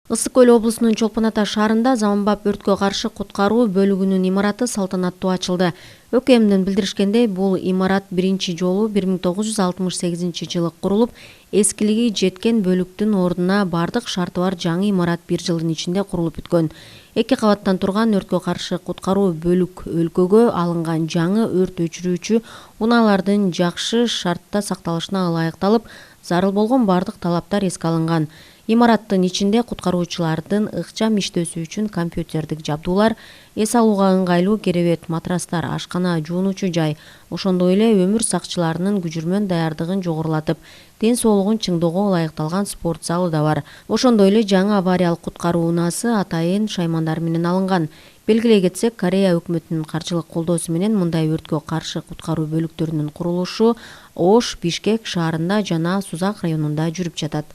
Ысык Көл облусунун Чолпон Ата шаарында заманбап өрткө каршы куткаруу бөлүгүнүн имараты салтанаттуу ачылды. ӨКМдин билдиришкендей, бул имарат биринчи жолу 1968-жылы курулуп, эскилиги жеткен бөлүктүн ордуна бардык шарты бар жаңы имарат бир жылдын ичинде курулуп бүткөн. 2 кабаттан турган өрткө каршы куткаруу бөлүк өлкөгө алынган жаңы өрт өчүрүүчү унаалардын жакшы шартта сакталышына ылайыкталып, зарыл болгон бардык талаптар эске алынган. Имараттын ичинде куткаруучулардын ыкчам иштөөсү үчүн компьютердик жабдуулар, эс алууга ыңгайлуу керебет, матрастар, ашкана, жуунуучу жай, ошондой эле өмүр сакчыларынын күжүрмөн даярдыгын жогорулатып, ден соолугун чыңдоого ылайыкталган спорт залы да бар. Ошондой эле жаңы авариялык куткаруу унаасы атайын шаймандар менен алынган. Белгилей кетсек, Корея өкмөтүнүн каржылык колдоосу менен мындай өрткө каршы куткаруу бөлүктөрүнүн курулушу Ош, Бишкек шаарында жана Сузак районунда жүрүп жатат.